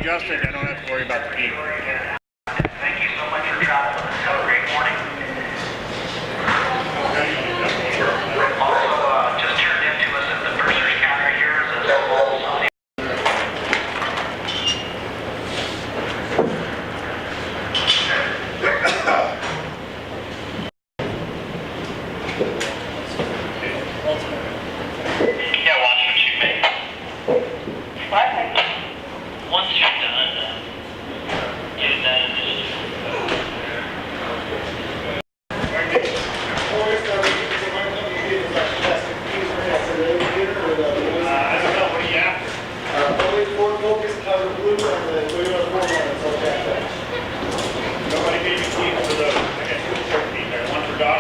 adjusted, I don't have to worry about the heat. Thank you so much for traveling. Have a great morning. Also, just turned into us at the purser's counter here is a small sign. Yeah, watch what you make. What? Once you're done, get it done. Nobody gave me keys for those. I got 2 short keys there. One for Doc.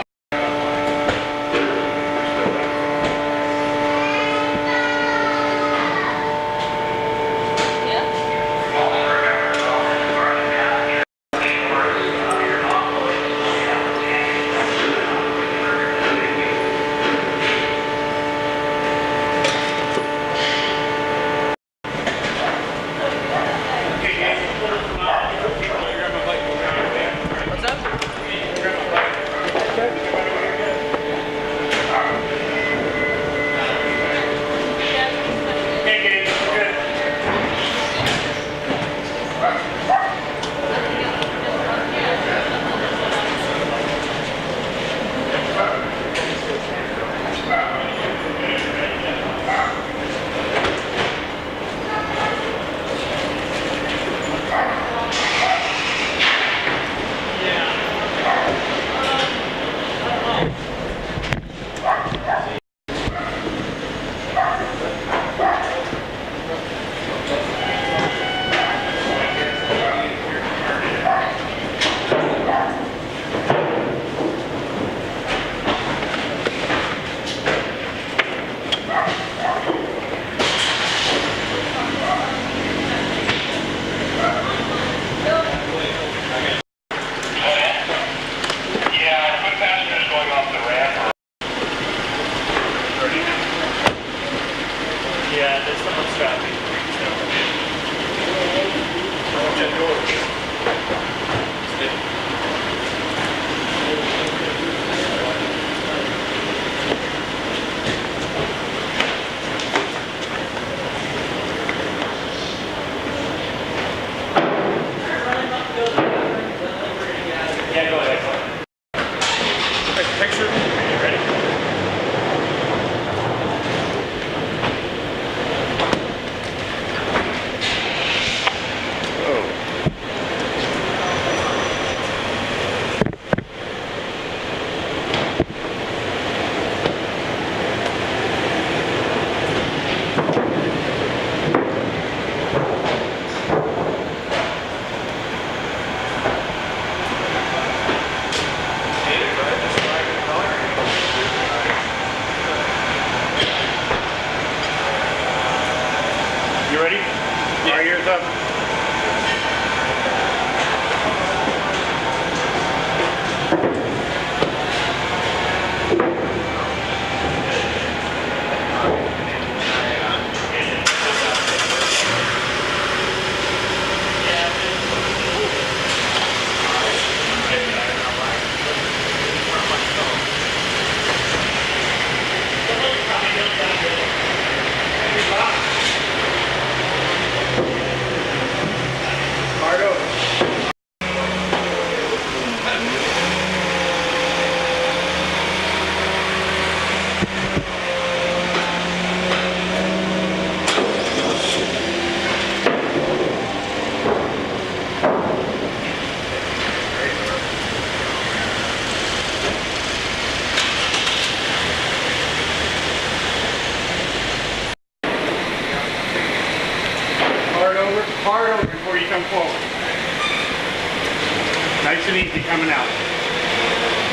Yeah, there's someone strapping. Yeah, go ahead. Take a picture. Are you ready? You ready? Yeah. All right, ears up. Hard over. Hard over before you come forward. Nice and easy coming out.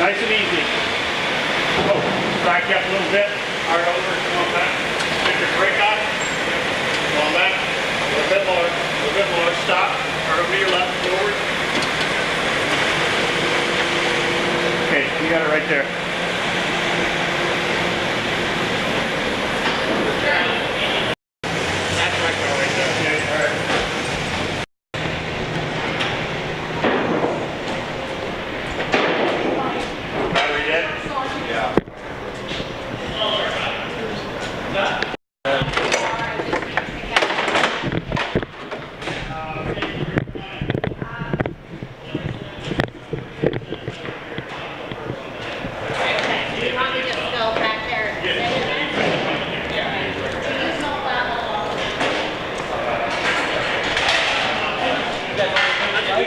Nice and easy. Oh, back up a little bit. Hard over, come on back. Take your brake off. Come on back. A little bit more. A little bit more. Stop. Hard over to your left. Forward. Okay, you got it right there.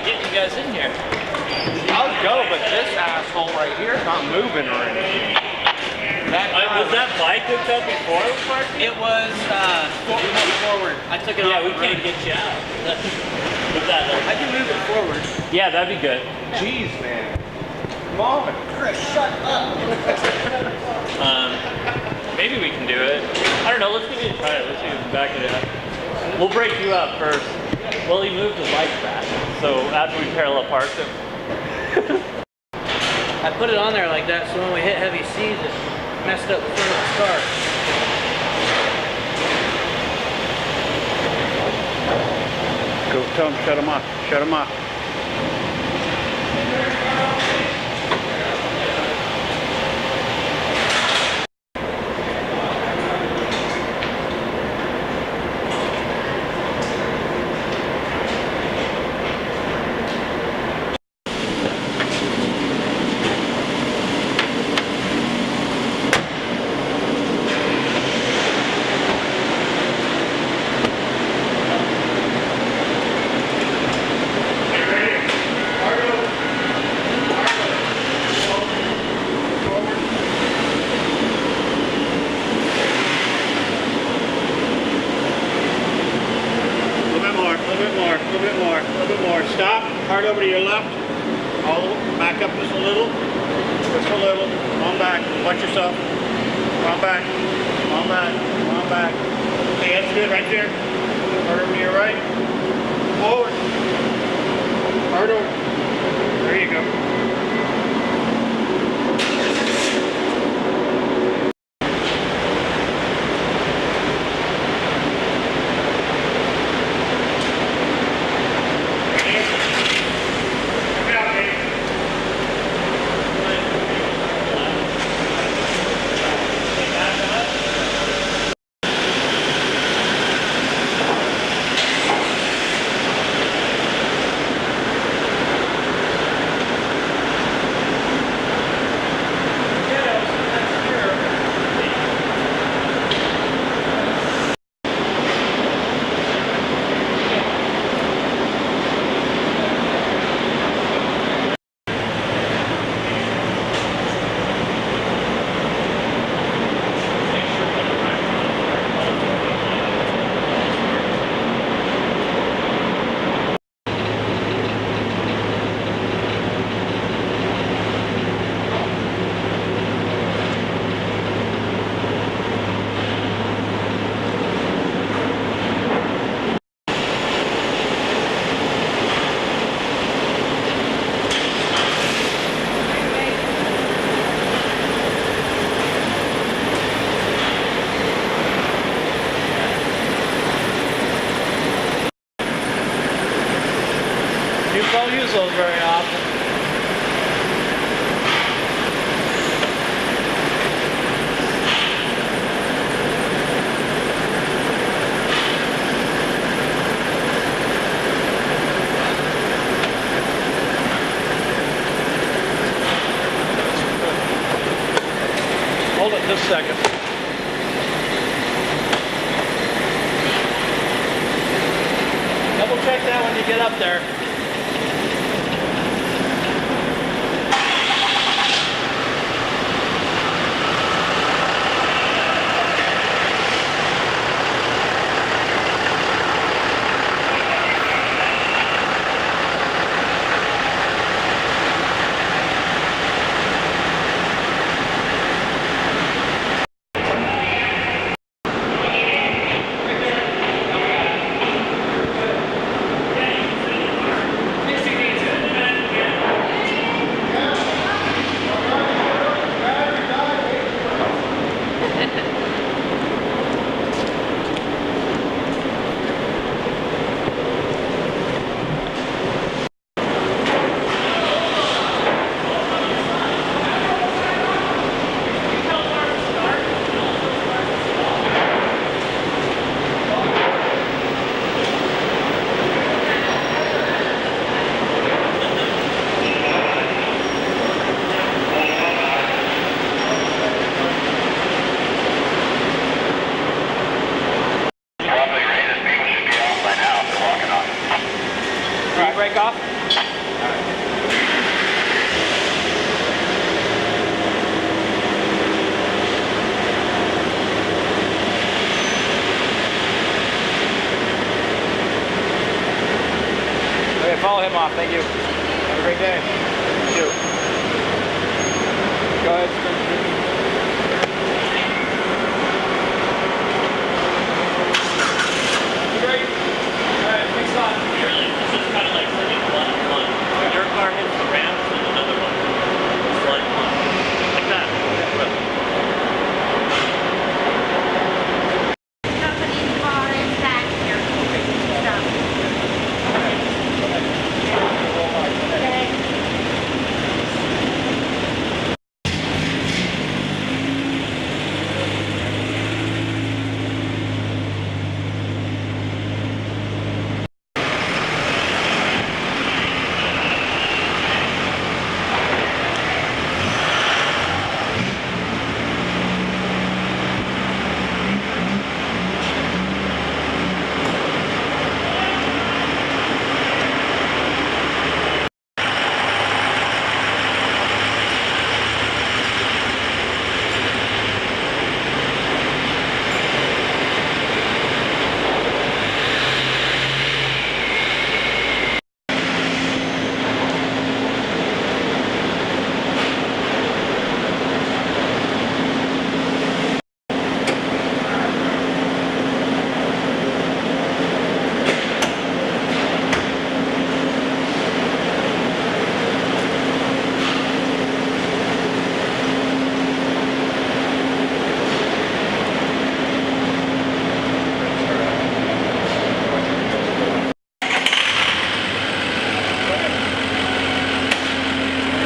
getting you guys in here. I'll go, but this asshole right here is not moving or anything. Was that bike hooked up before it was parked? It was forward. I took it off. Yeah, we can't get you out. With that, I can move it forward. yeah, that'd be good. Jeez, man. Come on. Chris, shut up. Maybe we can do it. I don't know. Let's give it a try. Let's see if we can back it up. We'll break you up first. Well, he moved the bike back, so after we parallel parked him. I put it on there like that, so when we hit heavy seas, it messed up the front of the car. Go tell him, shut him off. Shut him off. Stop, hard over to your left, all back up just a little, on back, watch yourself, on back, on back, on back. Okay, that's good right there, hard over to your right, forward, hard over, there you go. Don't use those very often. Hold it just a second. Double check that when you get up there. Break off? Call him off. Thank you. Have a great day. You too. Go ahead. Great. All right, next on. This is kind of like sending one. When your car hits the ramp, and another one. Slide one. Like that. Company's car is back here. Stop. Okay.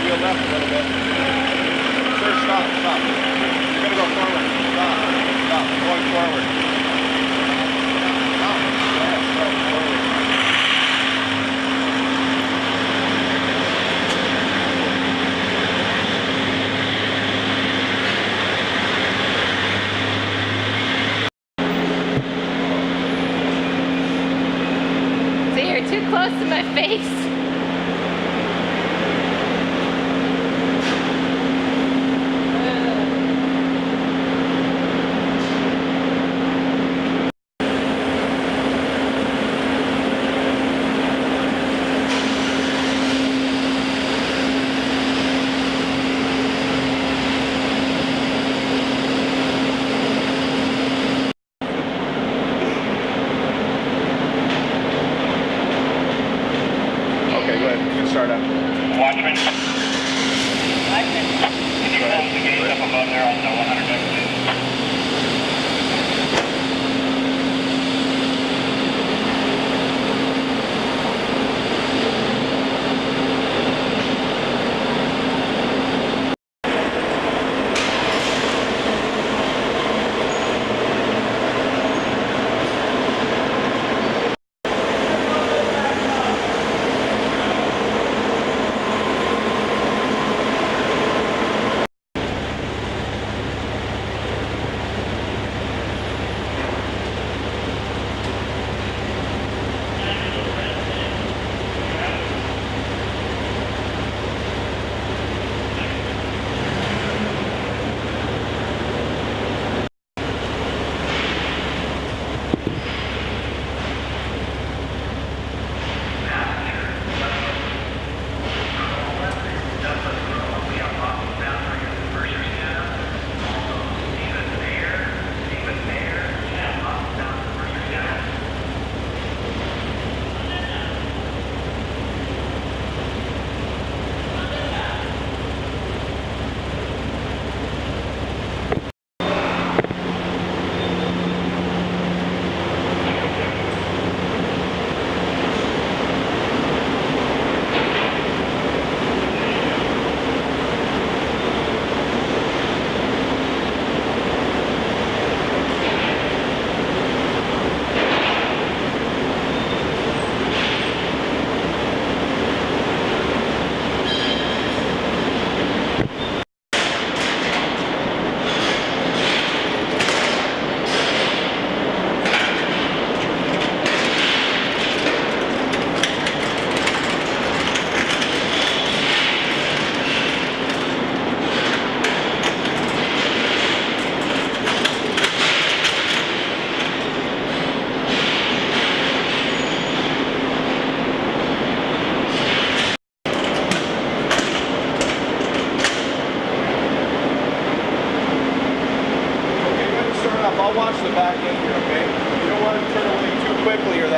Wheel left a little bit. Sir, stop. You're gonna go forward. Stop. Going forward. Stop. Yeah, go forward. So you're too close to my face. Okay, go ahead. You can start up. Watchman. Can you close the gate up above there on the 100 deck, please?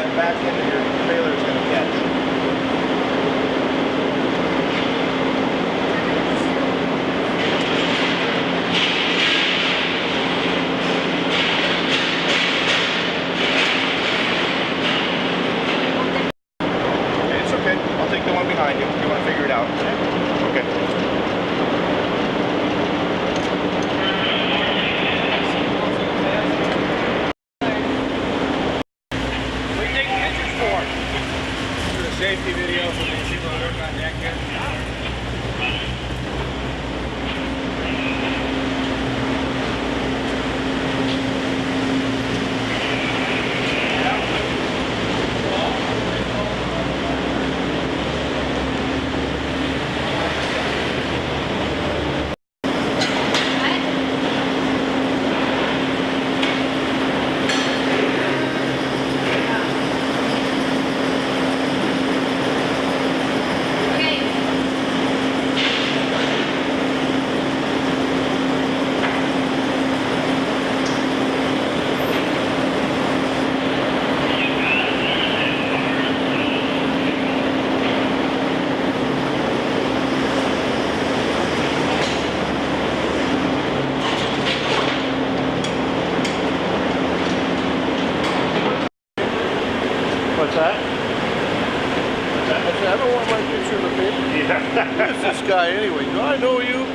that back end of your trailer is going to catch. Okay, it's okay. I'll take the one behind you if you want to figure it out. Okay. Safety video for the people that work on deck here. What's that? I don't want my picture in the paper. Yeah. Who's this guy anyway? Do I know you?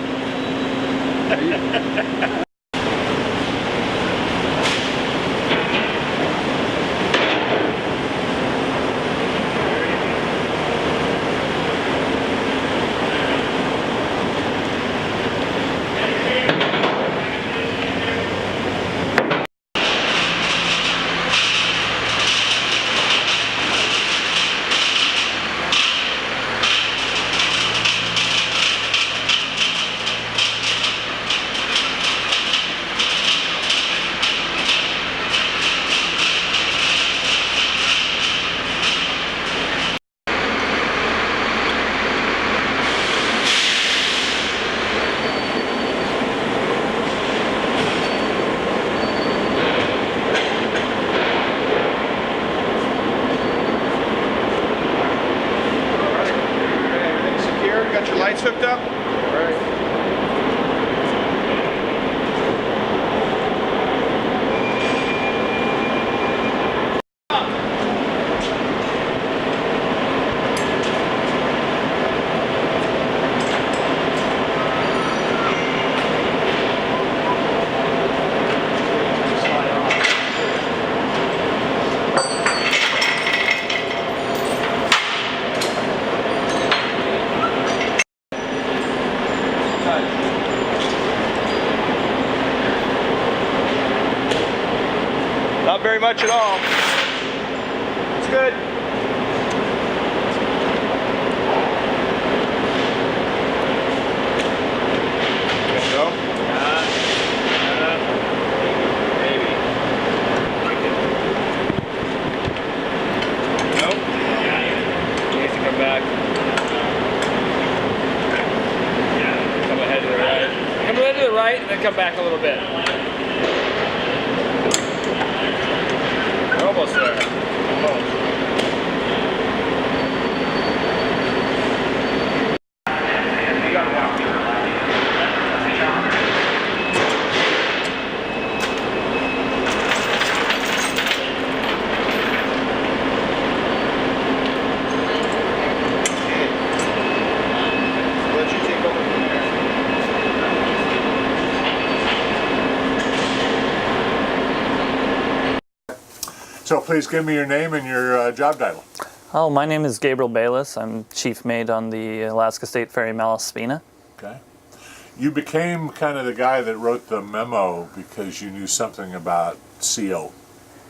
Got your lights hooked up? All right. Not very much at all. It's good. Good to go? Maybe. Nope. Needs to come back. Come ahead to the right. Come a little to the right and then come back a little bit. We're almost there. Almost. Let you take over from there. So please give me your name and your job title. Oh, my name is Gabriel Bayless. I'm chief mate on the Alaska State Ferry Malaspina. Okay. You became kind of the guy that wrote the memo because you knew something about CO,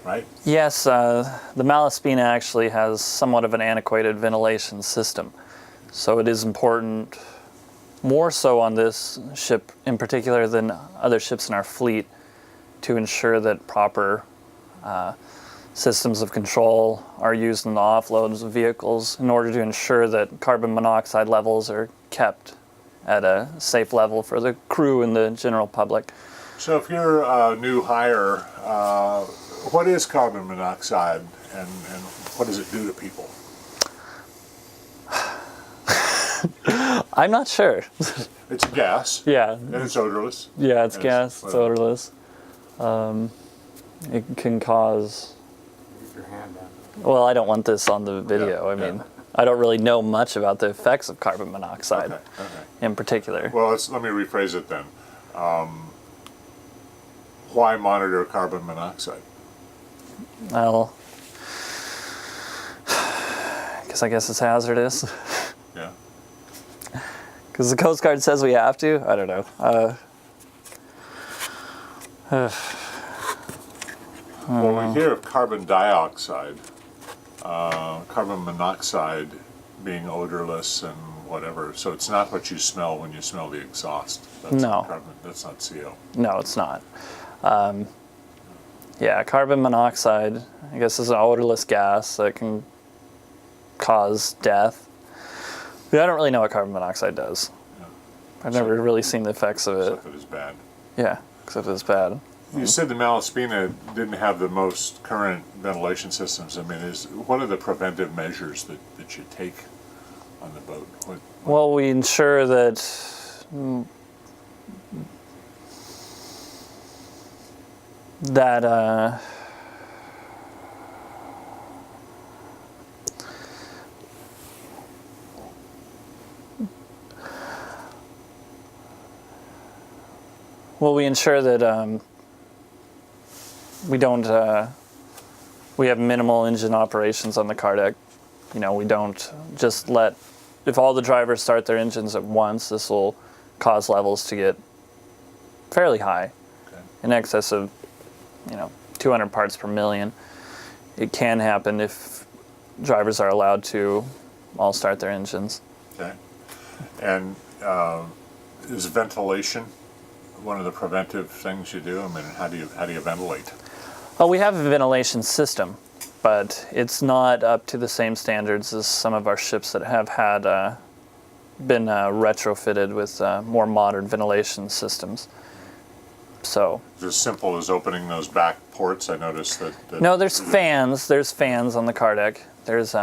right? Yes, the Malaspina actually has somewhat of an antiquated ventilation system. So it is important, more so on this ship in particular than other ships in our fleet, to ensure that proper systems of control are used in the offloads of vehicles in order to ensure that carbon monoxide levels are kept at a safe level for the crew and the general public. So if you're a new hire, what is carbon monoxide and what does it do to people? I'm not sure. It's a gas, Yeah, and it's odorless. yeah, it's And gas, it's odorless. It can cause. Keep your hand down. Well, I don't want this on the video. Yeah, I mean, yeah. I don't really know much about the effects of carbon monoxide Okay. in particular. Well, let me rephrase it then. Why monitor carbon monoxide? Well, because I guess it's hazardous. Yeah. Because the Coast Guard says we have to. I don't know. Well, we hear of carbon dioxide, carbon monoxide being odorless and whatever. So it's not what you smell when you smell the exhaust. That's No. Carbon, that's not CO. No, it's not. Yeah, carbon monoxide, I guess, is an odorless gas that can cause death. But I don't really know what carbon monoxide does. Yeah. I've never really seen the effects of it. Except it is bad. Yeah, except it's bad. You said the Malaspina didn't have the most current ventilation systems. I mean, what are the preventive measures that you take on the boat? Well, we ensure that we ensure that we don't we have minimal engine operations on the car deck. You know, we don't just let, if all the drivers start their engines at once, this will cause levels to get fairly high, Okay. in excess of, 200 parts per million. It can happen if drivers are allowed to all start their engines. Okay. And is ventilation one of the preventive things you do? I mean, how do you ventilate? Well, we have a ventilation system, but it's not up to the same standards as some of our ships that have had been retrofitted with more modern ventilation systems. So. Is it as simple as opening those back ports? I noticed that No, there's fans. There's fans on the car deck. There's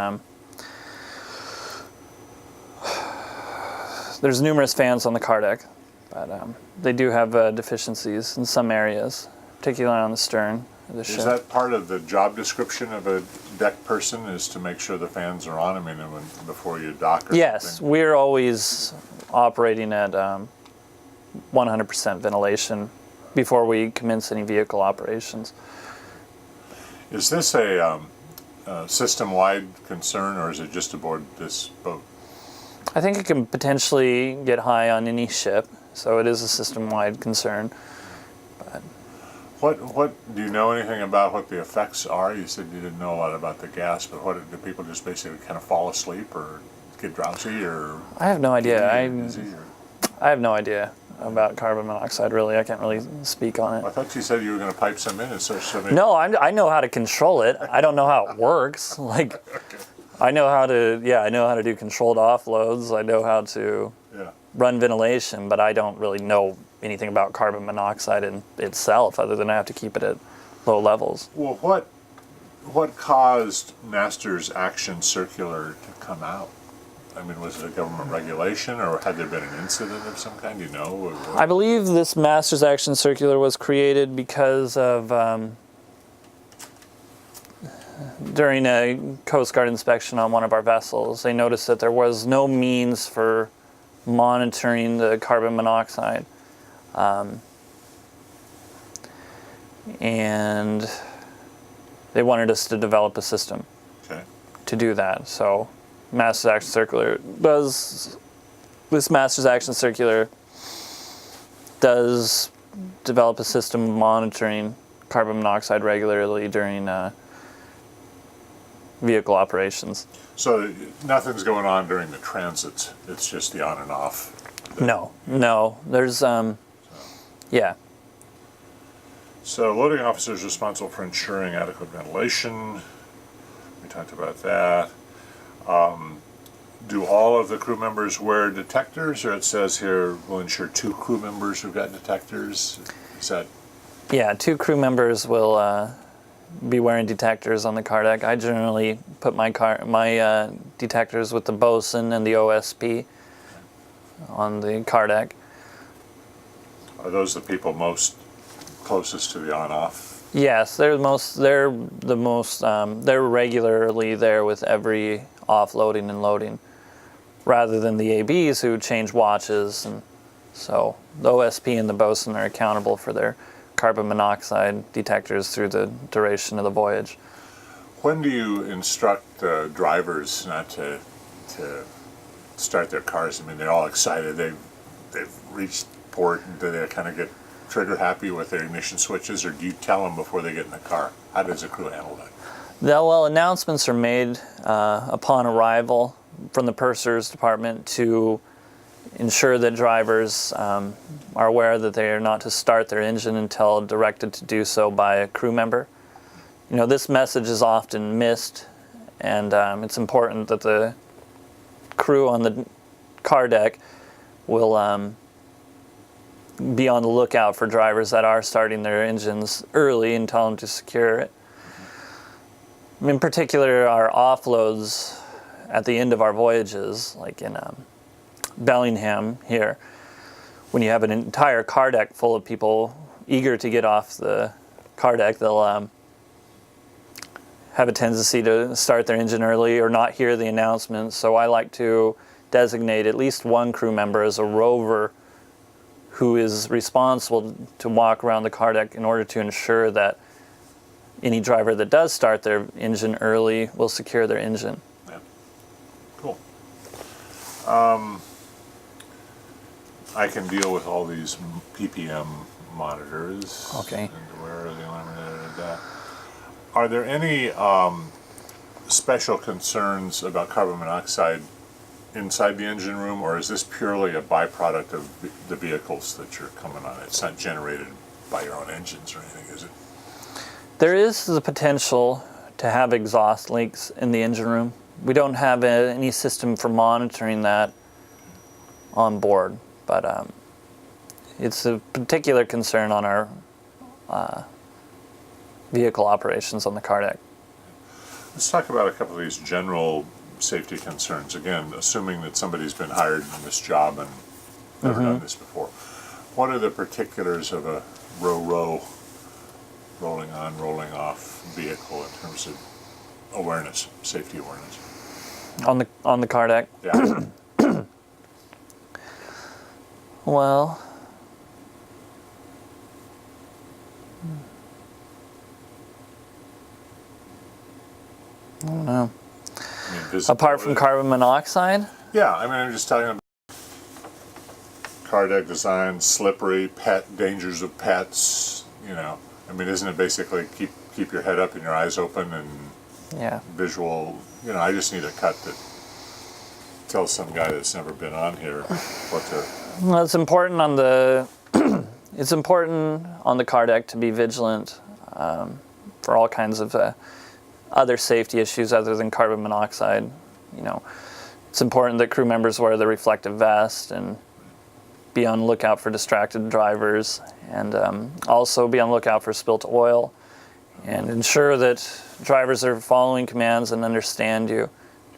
numerous fans on the car deck, but they do have deficiencies in some areas, particularly on the stern of the ship. Is that part of the job description of a deck person, is to make sure the fans are on? I mean, before you dock or Yes, something? we're always operating at 100% ventilation before we commence any vehicle operations. Is this a system-wide concern, or is it just aboard this boat? I think it can potentially get high on any ship, so it is a system-wide concern. What do you know anything about what the effects are? You said you didn't know a lot about the gas, but do people just basically kind of fall asleep or get drowsy, or I have no idea. dizzy, or? I have no idea about carbon monoxide, really. I can't really speak on I it. thought you said you were going to pipe some in and so somebody. No, I know how to control it. I don't know how it works. Like, Okay. I know how to do controlled offloads. I know how to Yeah. run ventilation, but I don't really know anything about carbon monoxide in itself, other than I have to keep it at low levels. Well, what caused Master's Action Circular to come out? I mean, was it a government regulation, or had there been an incident of some kind? Do you know? I believe this Master's Action Circular was created because of during a Coast Guard inspection on one of our vessels, they noticed that there was no means for monitoring the carbon monoxide. And they wanted us to develop a system Okay. to do that. So Master's Action Circular does develop a system of monitoring carbon monoxide regularly during vehicle operations. So nothing's going on during the transits. It's just the on and off. No, there's yeah. So loading officers responsible for ensuring adequate ventilation. We talked about that. Do all of the crew members wear detectors, or it says here we'll ensure 2 crew members who've got detectors? Is that Yeah, 2 crew members will be wearing detectors on the car deck. I generally put my detectors with the bosun and the OSP on the car deck. Are those the people most closest to the on-off? Yes, they're regularly there with every offloading and loading, rather than the ABs who change watches. And so the OSP and the bosun are accountable for their carbon monoxide detectors through the duration of the voyage. When do you instruct drivers not to start their cars? I mean, they're all excited. They've reached port, and do they kind of get trigger happy with their ignition switches, or do you tell them before they get in the car? How does the crew handle that? Well, announcements are made upon arrival from the purser's department to ensure that drivers are aware that they are not to start their engine until directed to do so by a crew member. You know, this message is often missed, and it's important that the crew on the car deck will be on the lookout for drivers that are starting their engines early and tell them to secure it. In particular, our offloads at the end of our voyages, like in Bellingham here, when you have an entire car deck full of people eager to get off the car deck, they'll have a tendency to start their engine early or not hear the announcement. So I like to designate at least one crew member as a rover who is responsible to walk around the car deck in order to ensure that any driver that does start their engine early will secure their engine. Yeah. Cool. I can deal with all these ppm monitors. Okay. And where are they eliminated? Are there any special concerns about carbon monoxide inside the engine room, or is this purely a byproduct of the vehicles that you're coming on? It's not generated by your own engines or anything, is it? There is the potential to have exhaust leaks in the engine room. We don't have any system for monitoring that on board, but it's a particular concern on our vehicle operations on the car deck. Let's talk about a couple of these general safety concerns. Again, assuming that somebody's been hired in this job and never done this before. What are the particulars of a row, rolling on, rolling off vehicle in terms of awareness, safety awareness? On the car deck? Yeah. Well, I don't know. I mean, Apart from carbon monoxide? Yeah, I mean, I'm just talking about car deck design, slippery, dangers of pets, you know. I mean, isn't it basically keep your head up and your eyes open and Yeah. visual, you know, I just need a cut that tells some guy that's never been on here what to... Well, it's important on the it's important on the car deck to be vigilant for all kinds of other safety issues other than carbon monoxide. You know, it's important that crew members wear the reflective vest and be on the lookout for distracted drivers, and also be on the lookout for spilt oil, and ensure that drivers are following commands and understand you.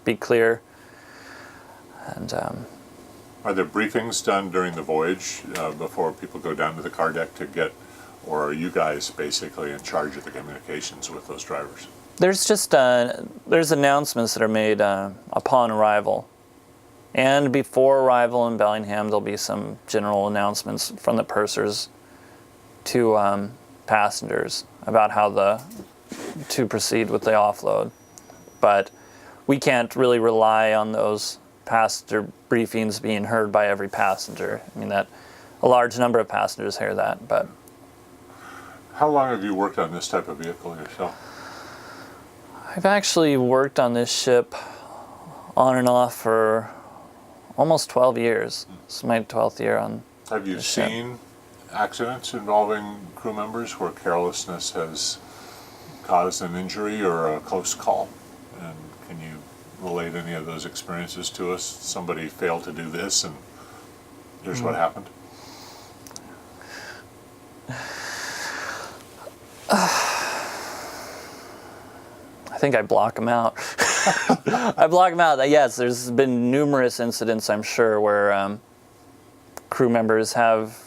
Be clear. And Are there briefings done during the voyage before people go down to the car deck to get, or are you guys basically in charge of the communications with those drivers? there's just there's announcements that are made upon arrival. And before arrival in Bellingham, there'll be some general announcements from the pursers to passengers about how to proceed with the offload. But we can't really rely on those passenger briefings being heard by every passenger. I mean, that a large number of passengers hear that. But how long have you worked on this type of vehicle yourself? I've actually worked on this ship on and off for almost 12 years. This is my 12th year on. Have you seen accidents involving crew members where carelessness has caused an injury or a close call? And can you relate any of those experiences to us? Somebody failed to do this and here's what happened? think I block them out. I block them out. Yes, there's been numerous incidents, I'm sure, where crew members have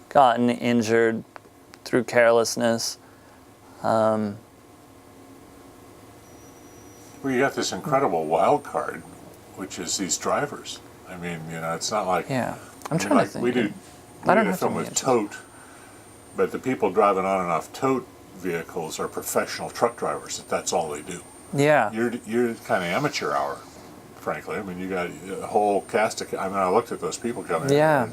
gotten injured through carelessness. Well, you got this incredible wild card, which is these drivers. I mean, you know, it's not like Yeah, I'm I mean, trying like to think. we did I don't a have film too many with injuries. tote, but the people driving on and off tote vehicles are professional truck drivers. That's all they do. Yeah, You're kind of amateur hour, frankly. I mean, you got a whole cast of. I mean, I looked at those people coming in. Yeah.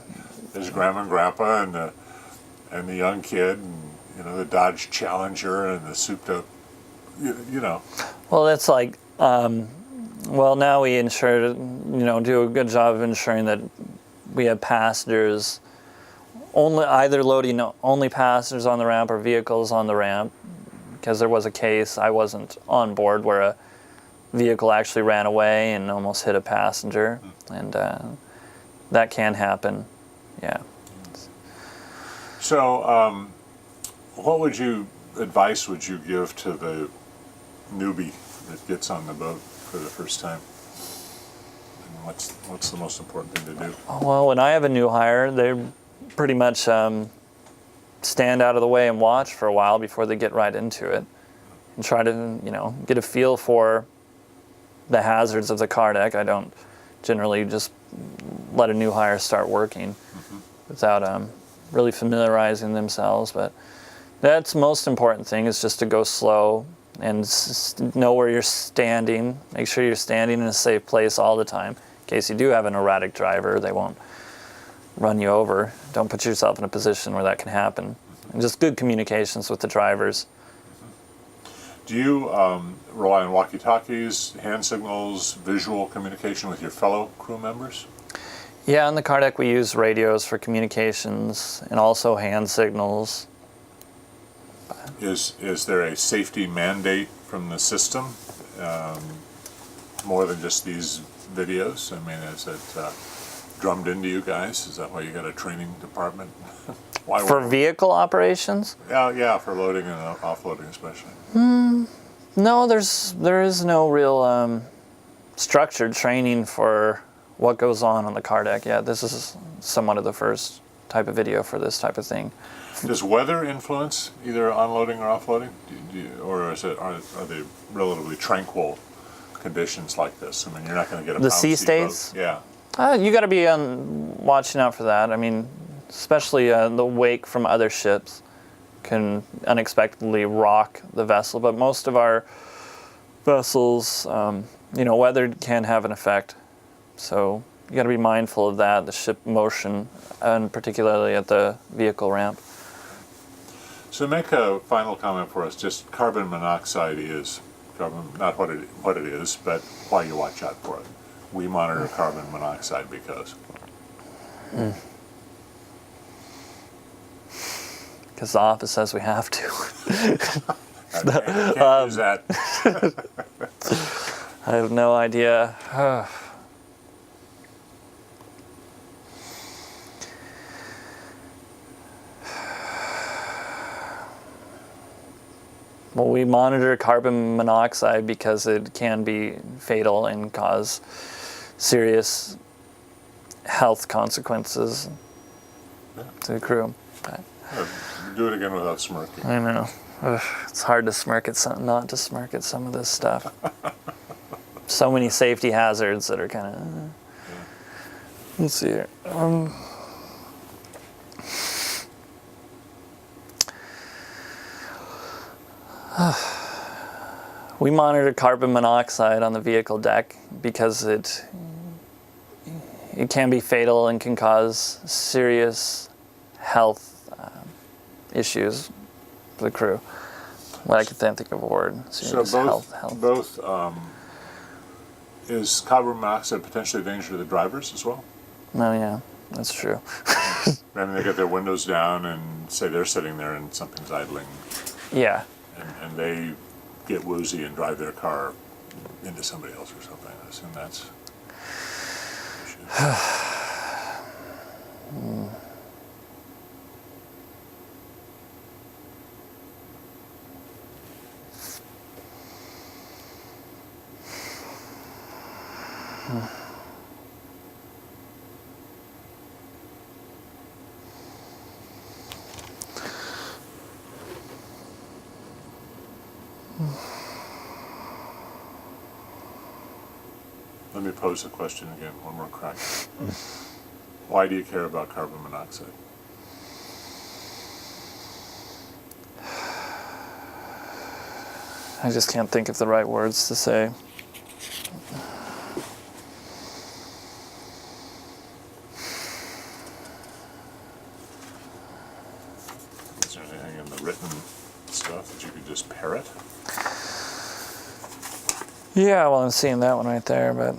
There's grandma and grandpa and the young kid and you know the Dodge Challenger and the souped up. You know. well, it's like, well, now we ensure, you know, do a good job of ensuring that we have passengers only, either loading only passengers on the ramp or vehicles on the ramp, because there was a case, I wasn't on board, where a vehicle actually ran away and almost hit a passenger, and that can happen. Yeah. So, what advice would you give to the newbie that gets on the boat for the first time? And what's the most important thing to do? Well, when I have a new hire, they pretty much stand out of the way and watch for a while before they get right into it, and try to, you know, get a feel for the hazards of the car deck. I don't generally just let a new hire start working without really familiarizing themselves. But that's the most important thing, is just to go slow and know where you're standing. Make sure you're standing in a safe place all the time. In case you do have an erratic driver, they won't run you over. Don't put yourself in a position where that can happen. And just good communications with the drivers. Do you rely on walkie-talkies, hand signals, visual communication with your fellow crew members? Yeah, on the car deck we use radios for communications and also hand signals. Is there a safety mandate from the system, more than just these videos? I mean, is it drummed into you guys? Is that why you got a training department? Why For vehicle operations? Yeah, for loading and offloading especially. No, there is no real structured training for what goes on the car deck. Yeah, this is somewhat of the first type of video for this type of thing. Does weather influence either onloading or offloading? Or are they relatively tranquil conditions like this? I mean, you're not going to get a The pound sea boat. states? Yeah. You got to be watching out for that. I mean, especially the wake from other ships can unexpectedly rock the vessel. But most of our vessels, you know, weather can have an effect. So you got to be mindful of that, the ship motion, and particularly at the vehicle ramp. So make a final comment for us. Just carbon monoxide is not what it is, but why you watch out for it. We monitor carbon monoxide because. Because the office says we have to. I can't use that. I have no idea. Well, we monitor carbon monoxide because it can be fatal and cause serious health consequences to the crew. Do it again without smirking. I know. Ugh, it's hard to smirk at not to smirk at some of this stuff. So many safety hazards that are kind of. Let's see here. We monitor carbon monoxide on the vehicle deck because it can be fatal and can cause serious health issues for the crew. Well, I can't think of a word. So Serious both is carbon monoxide potentially a danger to the drivers as well? Oh yeah, that's true. I mean, they get their windows down and say they're sitting there and something's idling, Yeah. and they get woozy and drive their car into somebody else or something. I assume that's an issue. Let me pose the question again, one more crack. Why do you care about carbon monoxide? I just can't think of the right words to say. Is there anything in the written stuff that you could just parrot? Yeah, well, I'm seeing that one right there, but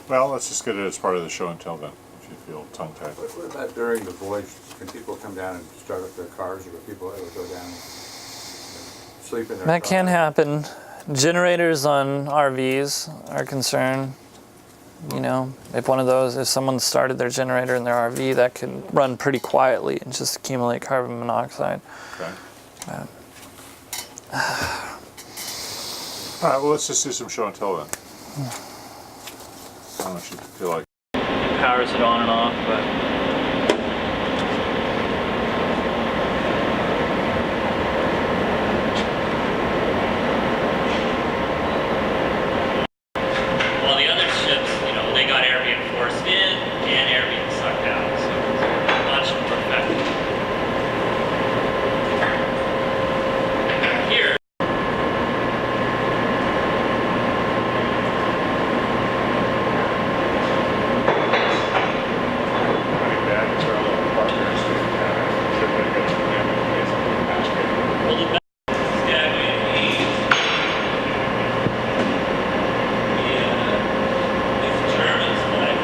Well, let's just get it as part of the show and tell then, if you feel tongue-tied. What about during the voyage, can people come down and start up their cars, or people that would go down and sleep in their that car? can happen. Generators on RVs are a concern. You know, if someone started their generator in their RV, that can run pretty quietly and just accumulate carbon monoxide. Okay. All right, well, let's just do some show and tell then. I don't want you to feel like... Powers it on and off, but Well, the other ships, you know, they got air being forced in and air being sucked out, so it's much more effective. Here, well, the best these Germans like,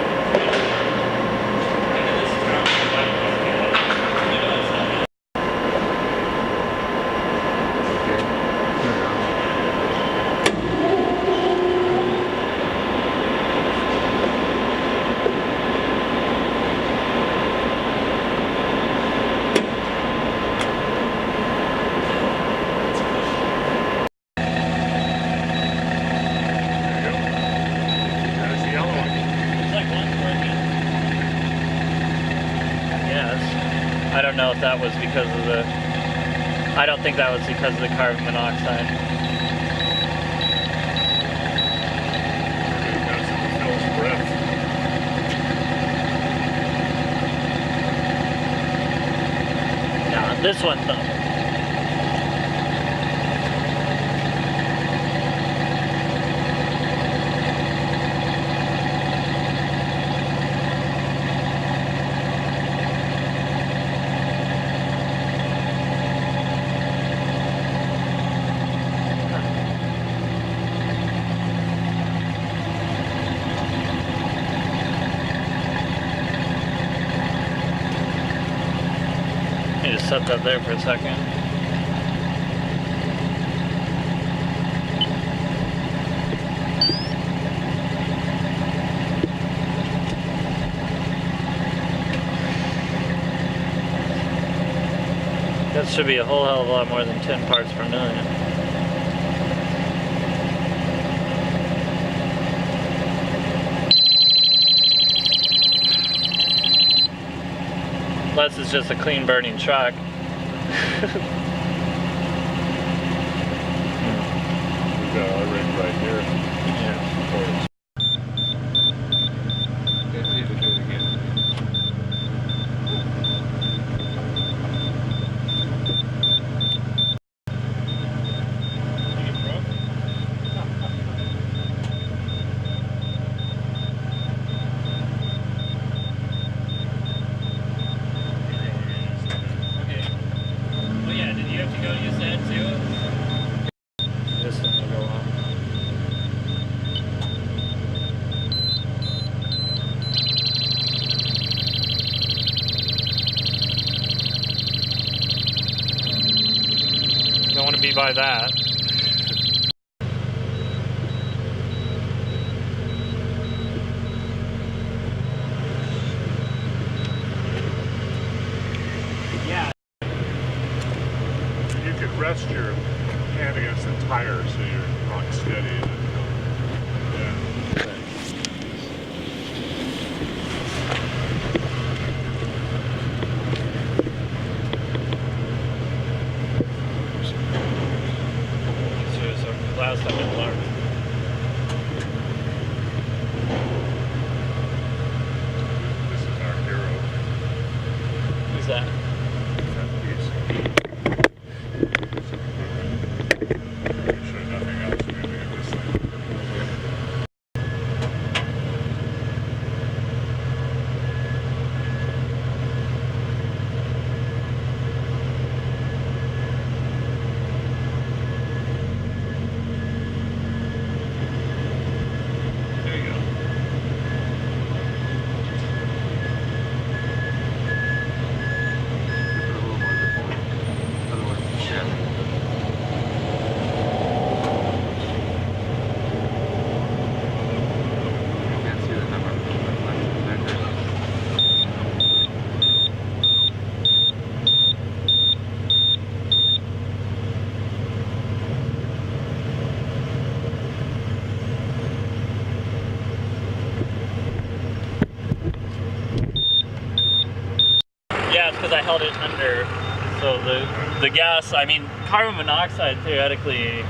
this German like, you know, it's not There's the yellow one. it's like one working. yes. I don't know if that was because of the... I don't think that was because of the carbon monoxide. That's in Phil's breath. No, this one though. You just set that there for a second. That should be a whole hell of a lot more than 10 parts per million. Unless it's just a clean burning truck. We've got our rig right here. Yeah. They need to do it again. Well, yeah, did you have to go use that too? This one will go on. Don't want to be by that. Yeah. rest your hand against the tire so you're rock steady. Yeah. Last time I learned. This is our hero. Who's that? That piece. Show nothing else really in this thing. There you go. Yeah, it's because I held it under. So the gas, I mean, carbon monoxide theoretically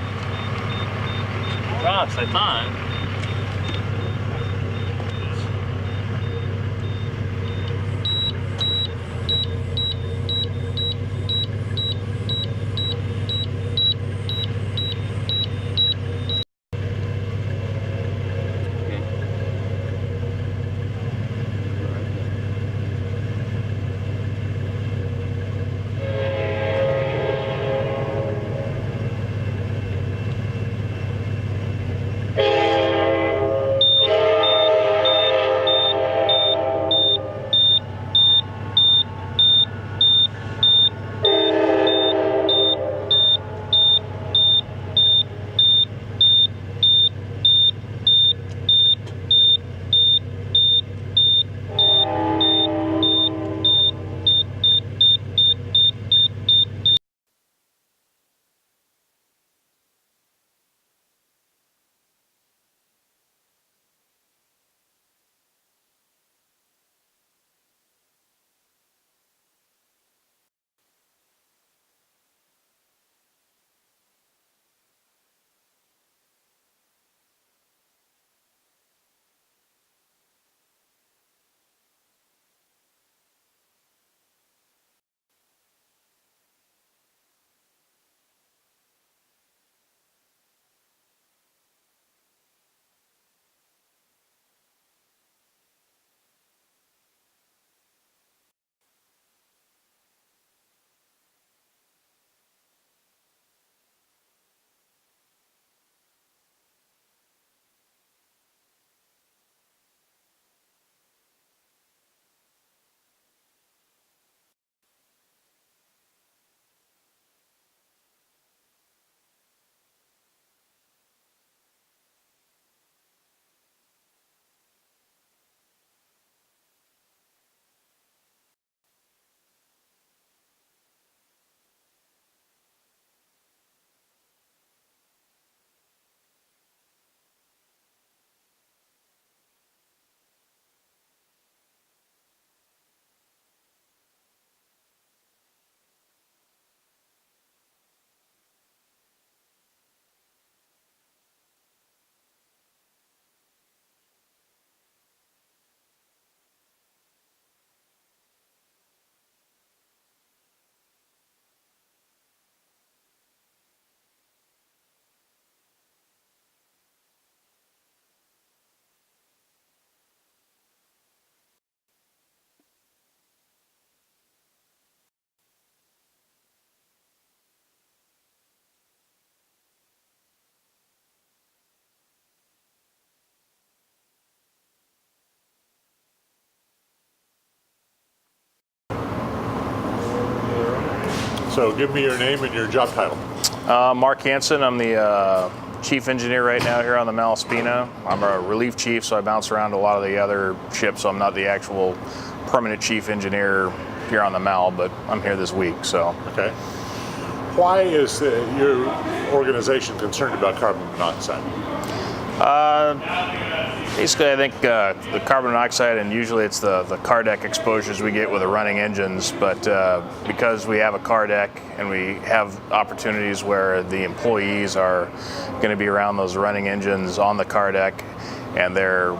drops, I thought. So give me your name and your job title. Mark Hansen, I'm the chief engineer right now here on the Malaspina. I'm a relief chief, so I bounce around to a lot of the other ships, so I'm not the actual permanent chief engineer here on the Mal, but I'm here this week, so. Okay. Why is your organization concerned about carbon monoxide? Basically, I think the carbon monoxide, and usually it's the car deck exposures we get with the running engines, but because we have a car deck and we have opportunities where the employees are going to be around those running engines on the car deck and they're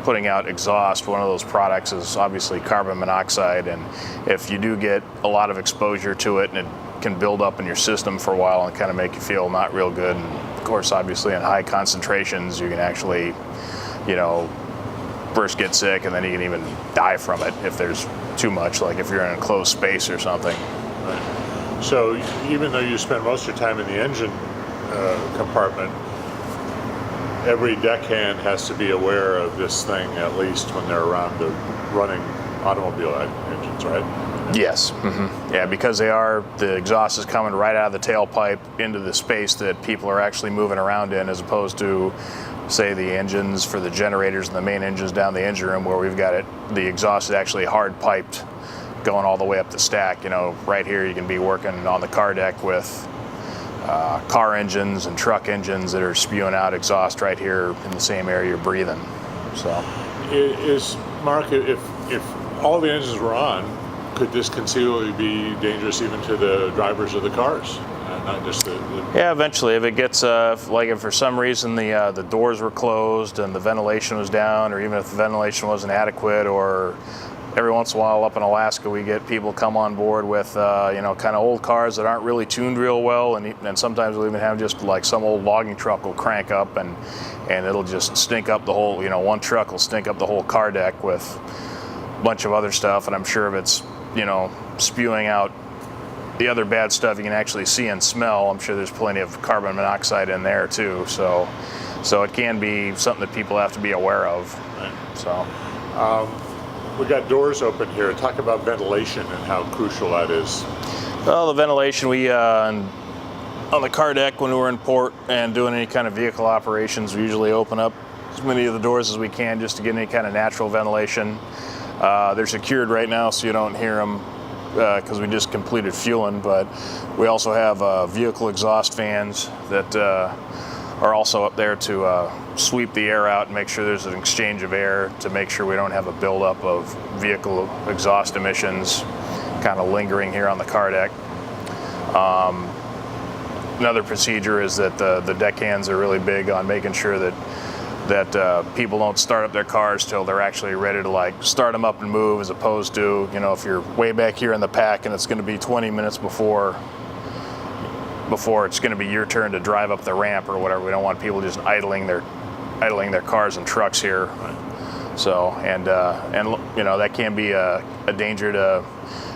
putting out exhaust, one of those products is obviously carbon monoxide, and if you do get a lot of exposure to it, and it can build up in your system for a while and kind of make you feel not real good. And of course, obviously in high concentrations, you can actually, you know, first get sick and then you can even die from it if there's too much, like if you're in an enclosed space or something. Right. So even though you spend most of your time in the engine compartment, every deckhand has to be aware of this thing at least when they're around the running automobile engines, right? Yes. Yeah, because the exhaust is coming right out of the tailpipe into the space that people are actually moving around in, as opposed to, say, the engines for the generators and the main engines down the engine room where we've got the exhaust is actually hard piped going all the way up the stack. You know, right here you can be working on the car deck with car engines and truck engines that are spewing out exhaust right here in the same area you're breathing. So, Is Mark, if all the engines were on, could this conceivably be dangerous even to the drivers of the cars, not just the yeah, eventually, if it gets like if for some reason the doors were closed and the ventilation was down, or even if the ventilation wasn't adequate, or every once in a while up in Alaska we get people come on board with you know, kind of old cars that aren't really tuned real well, and sometimes we'll even have just like some old logging truck will crank up and it'll just stink up the whole, you know, one truck will stink up the whole car deck with a bunch of other stuff, and I'm sure if it's, you know, spewing out the other bad stuff you can actually see and smell, I'm sure there's plenty of carbon monoxide in there too. So it can be something that people have to be aware of. Right. So we got doors open here. Talk about ventilation and how crucial that is. well, the ventilation, we on the car deck when we're in port and doing any kind of vehicle operations, we usually open up as many of the doors as we can just to get any kind of natural ventilation. They're secured right now so you don't hear them because we just completed fueling, but we also have vehicle exhaust fans that are also up there to sweep the air out and make sure there's an exchange of air to make sure we don't have a buildup of vehicle exhaust emissions kind of lingering here on the car deck. Another procedure is that the deckhands are really big on making sure that people don't start up their cars till they're actually ready to like start them up and move, as opposed to, you know, if you're way back here in the pack and it's going to be 20 minutes before it's going to be your turn to drive up the ramp or whatever. We don't want people just idling their cars and trucks here. So and you know, that can be a danger to,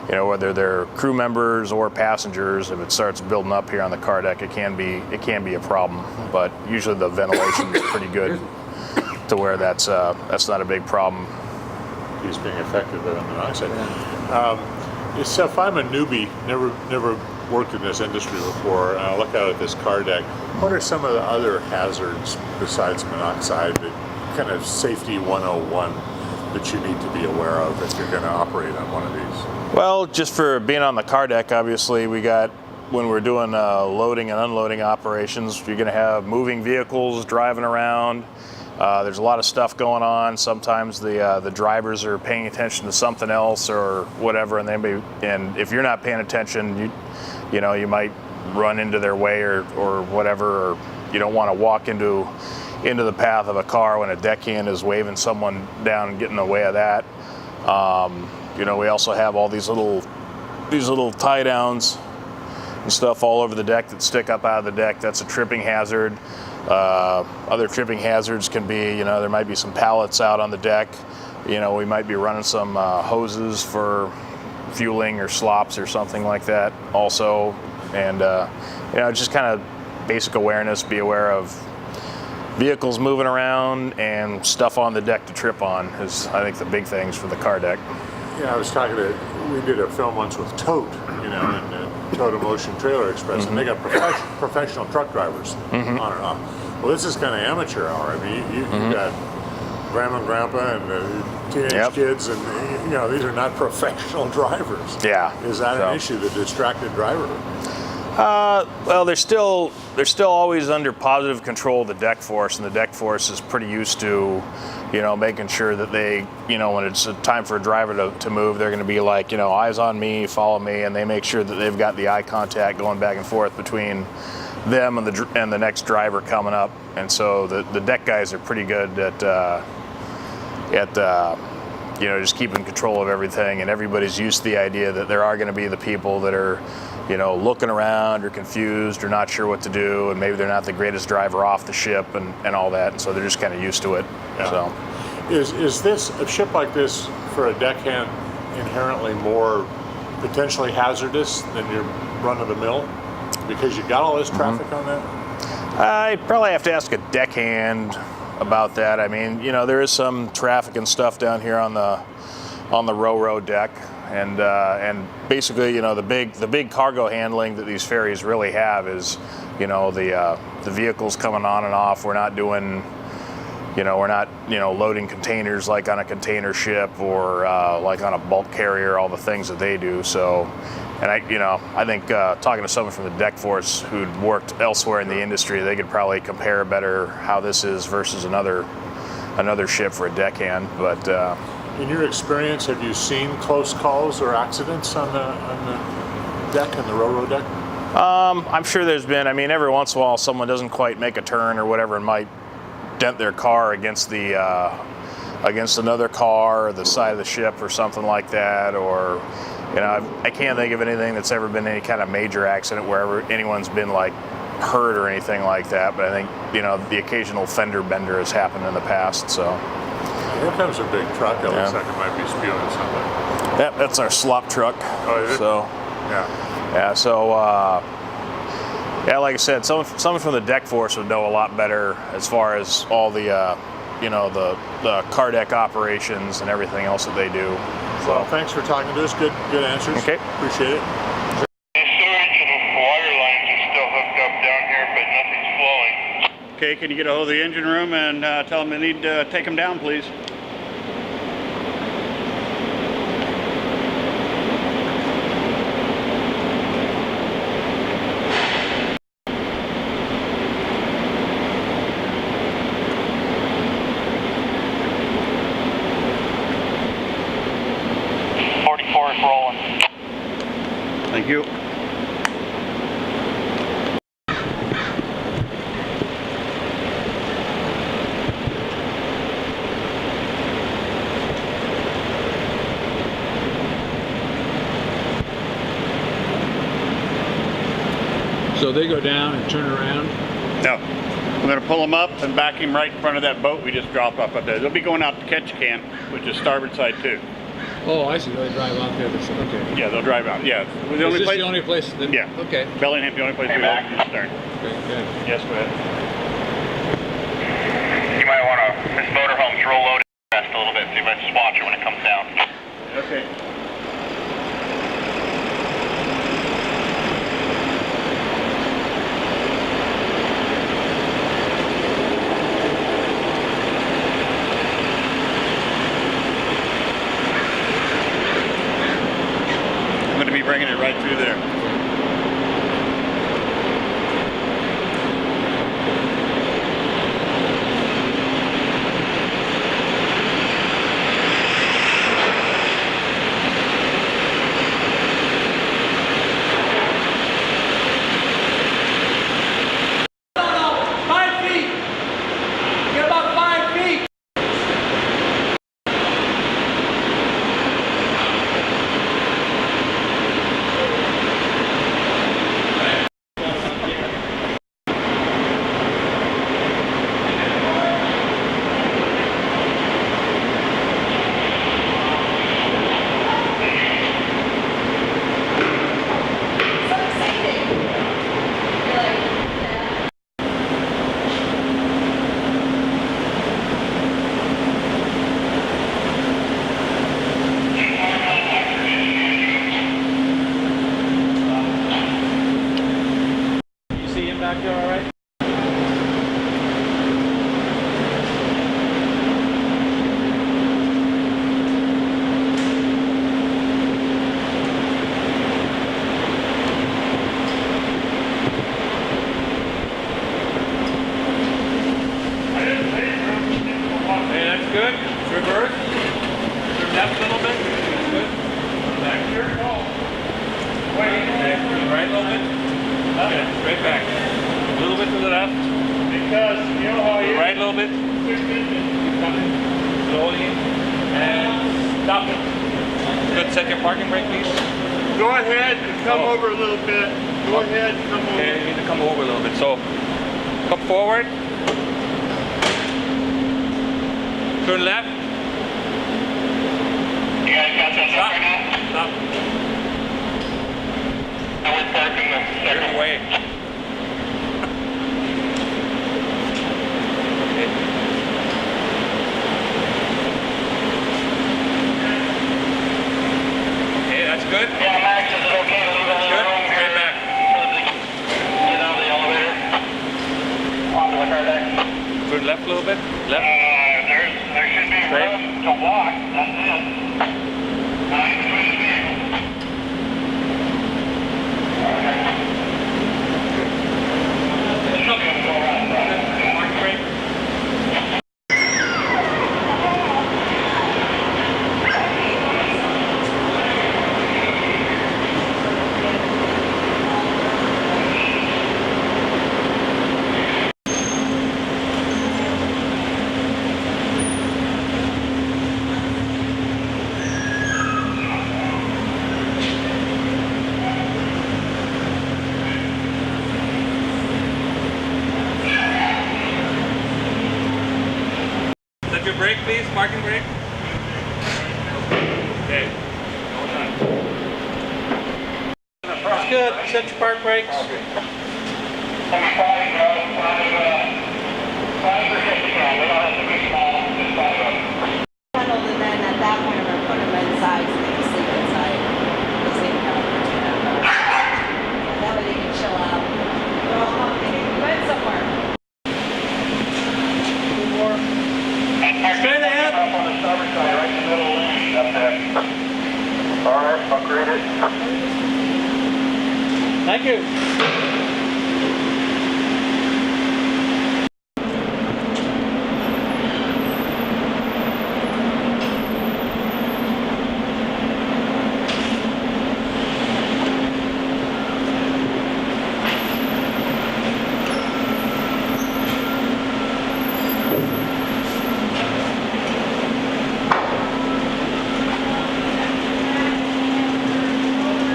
you know, whether they're crew members or passengers. If it starts building up here on the car deck, it can be a problem. But usually the ventilation is pretty good to where that's not a big problem. He's being affected by the monoxide. So if I'm a newbie, never worked in this industry before, and I look out at this car deck, what are some of the other hazards besides monoxide, that kind of safety 101 that you need to be aware of if you're going to operate on one of these? Well, just for being on the car deck, obviously we got, when we're doing loading and unloading operations, you're going to have moving vehicles driving around. There's a lot of stuff going on. Sometimes the drivers are paying attention to something else or whatever, and if you're not paying attention, you know, you might run into their way or whatever, or you don't want to walk into the path of a car when a deckhand is waving someone down and getting in the way of that. You know, we also have all these little tie downs and stuff all over the deck that stick up out of the deck. That's a tripping hazard. Other tripping hazards can be, you know, there might be some pallets out on the deck. You know, we might be running some hoses for fueling or slops or something like that also. And, you know, just kind of basic awareness, be aware of vehicles moving around and stuff on the deck to trip on is, I think, the big things for the car deck. Yeah, I was talking we did a film once with Tote, you know, and Tote Motion Trailer Express, and they got professional truck drivers on and off. Well, this is kind of amateur hour. I mean, you got grandma and grandpa and teenage kids, and, you know, these are not professional drivers. Yeah. Is that an issue, the distracted driver? Well, they're still always under positive control of the deck force, and the deck force is pretty used to, making sure that they, when it's time for a driver to move, they're going to be like, eyes on me, follow me, and they make sure that they've got the eye contact going back and forth between them and the next driver coming up. And so the deck guys are pretty good at just keeping control of everything, and everybody's used to the idea that there are going to be the people that are, looking around or confused or not sure what to do, and maybe they're not the greatest driver off the ship and all that, and so they're just kind of used to it. Yeah. So, Is this a ship like this for a deckhand inherently more potentially hazardous than your run-of-the-mill because you got all this traffic on that? I probably have to ask a deckhand about that. I mean, there is some traffic and stuff down here on the row deck, and basically, the big cargo handling that these ferries really have is, the vehicles coming on and off. We're not doing, loading containers like on a container ship or like on a bulk carrier, all the things that they do. So, and I think talking to someone from the deck force who'd worked elsewhere in the industry, they could probably compare better how this is versus another ship for a deckhand. But in your experience, have you seen close calls or accidents on the deck, on the ro deck? I'm sure there's been. I mean, every once in a while, someone doesn't quite make a turn or whatever, and might dent their car against another car or the side of the ship or something like that, or. I can't think of anything that's ever been any kind of major accident where anyone's been like hurt or anything like that. But I think, the occasional fender bender has happened in the past. So Here comes a big truck. It looks like it might be spewing something. Yep, that's our slop truck. Oh, is it? So Yeah. So like I said, someone from the deck force would know a lot better as far as all the the car deck operations and everything else that they do. Well, thanks for talking to us. Good answers. Okay. Appreciate it. The sewage and water lines are still hooked up down here, but nothing's flowing. Okay, can you get a hold of the engine room and tell them they need to take them down, please? Is rolling. Thank you. So they go down and turn around? No. I'm going to pull them up and back him right in front of that boat we just dropped off up there. They'll be going out to Ketchikan, which is starboard side too. Oh, I see. They drive out there. Okay. Yeah, they'll drive out. Yeah. Is this the only place? That, Yeah. Okay. Bellingham's the only place we go from the stern. Okay, good. Yes, go ahead. You might want to, this motorhome's real loaded fast a little bit, so you might just watch it when it comes down. Okay. I'm going to be bringing it right through there. Straight back. A little bit to the left. Because you know how you right a little bit. Coming slowly and stop it. Good. Set your parking brake, please. Go ahead and come over a little bit. Go ahead and come over. Okay, you need to come over a little bit. So come forward. Turn left. You guys got that Stop. right now? Stop. I would park in the You're in second the way. Okay. Okay, that's good. Yeah, Max, is it okay to leave a little Good. room here? Straight back. Get out of the elevator. Onto the car deck. Turn left a little bit. Left. There should be Straight. room to walk. That's it. In between the vehicles. It should be able to go around. Parking brake. Set your brake, please. Parking brake. Okay. That's good. Set your park brakes. Number 5, bro. 5 or 6, we don't have to be small. Just 5 of them. Tunneled, and then at that point, I'm gonna put them inside so they can sleep inside. The same coverage. That way they can chill out. They're all home, they can bed somewhere. Straight ahead. Up on the starboard side, right in the middle lane up there. Alright, upgrade it. Thank you.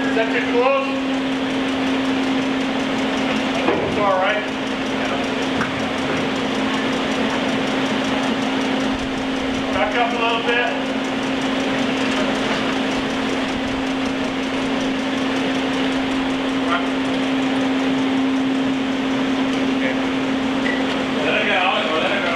Is that too close? It's all right. Back up a little bit. Okay. Let it go. Let it go.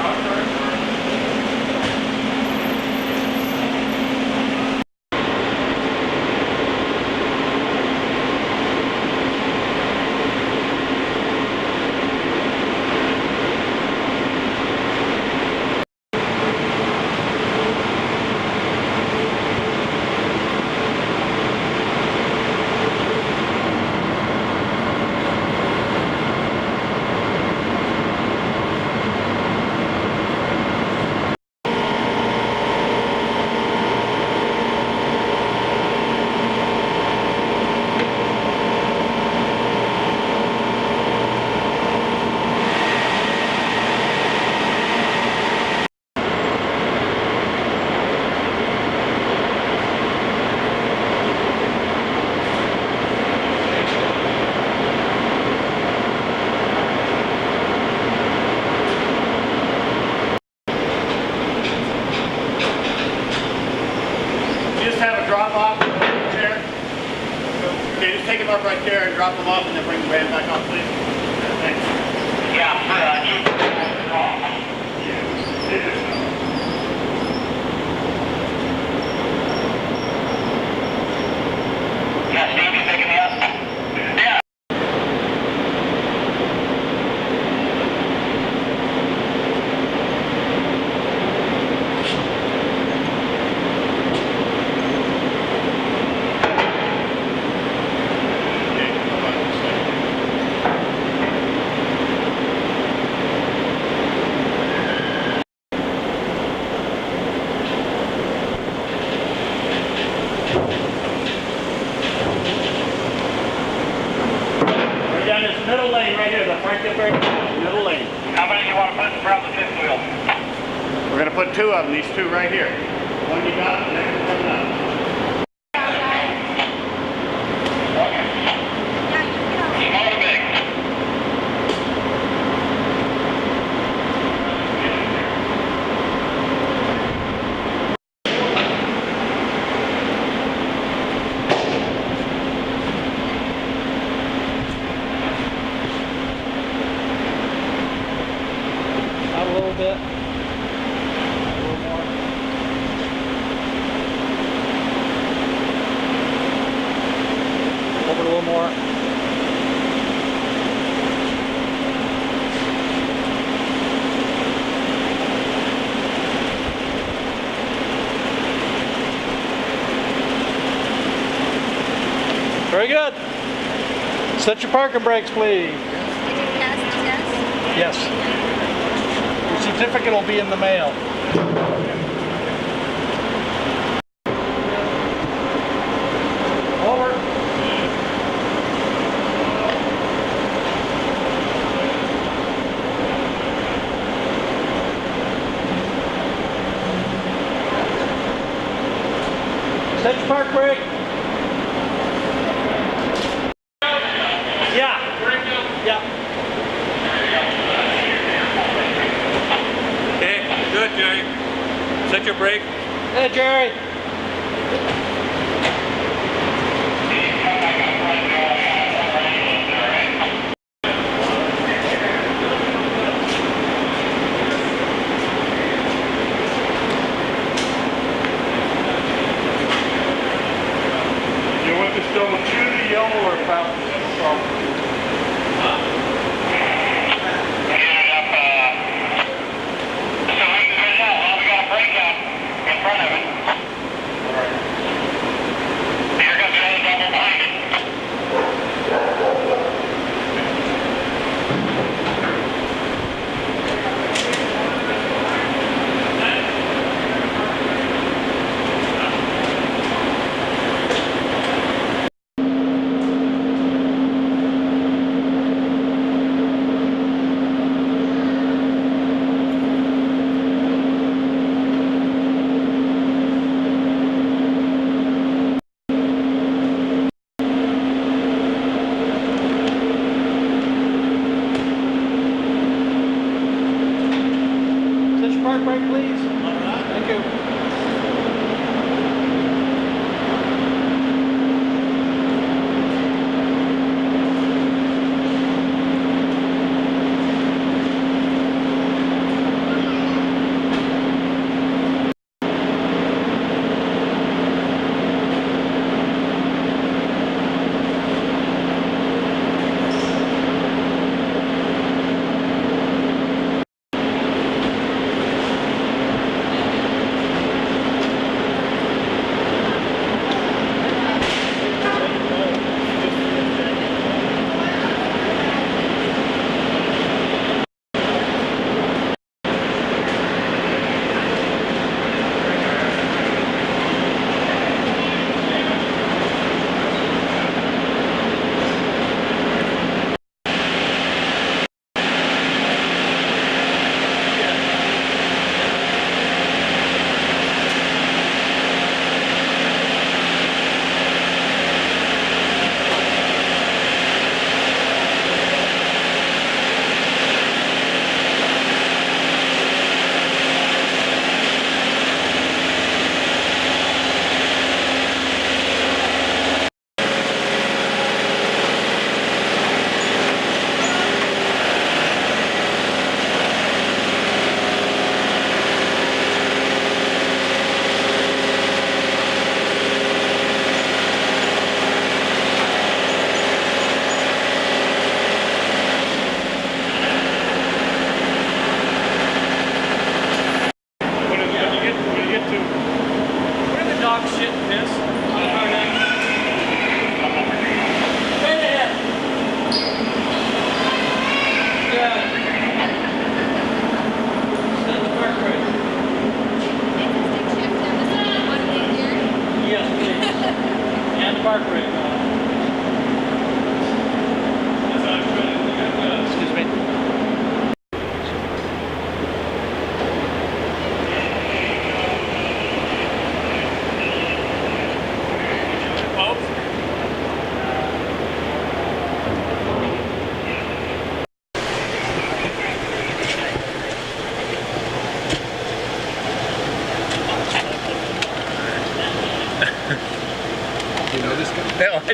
Drop off there. Okay, just take them up right there and drop them off and then bring the van back off, please. Thanks. Yeah, Steve, you picking me up? Yeah. in this middle lane right here, the Frank Berry middle lane. How many do you want to put in front of the fifth wheel? We're gonna put two of them, these two right here. One you got, the next one coming up. Small or big? Out a little bit. Over a little more. Very good. Set your parking brakes, please. Yes. Your certificate will be in the mail. Over. Set your park brake. Yeah. Yeah. Okay, good, Jerry. Set your brake. Hey, Jerry. You want this to go through the yellow or fountain?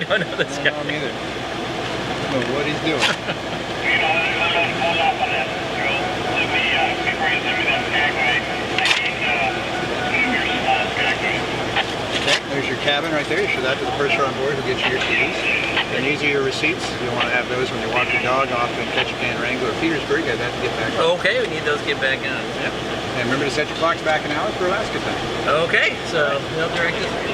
don't know this guy. I don't either. I don't know what he's doing. Hold off on that, Joe. Let me, before you send me that skagway, I need, two of your small skagways. Okay, there's your cabin right there. You show that to the purser on board who gets you your keys. And these are your receipts. You'll want to have those when you walk your dog off in Ketchikan, Wrangell, or Petersburg. You have to get back on. Okay, we need those to get back on. Yep. And remember to set your clocks back an hour for Alaska time. Okay, so they'll direct us.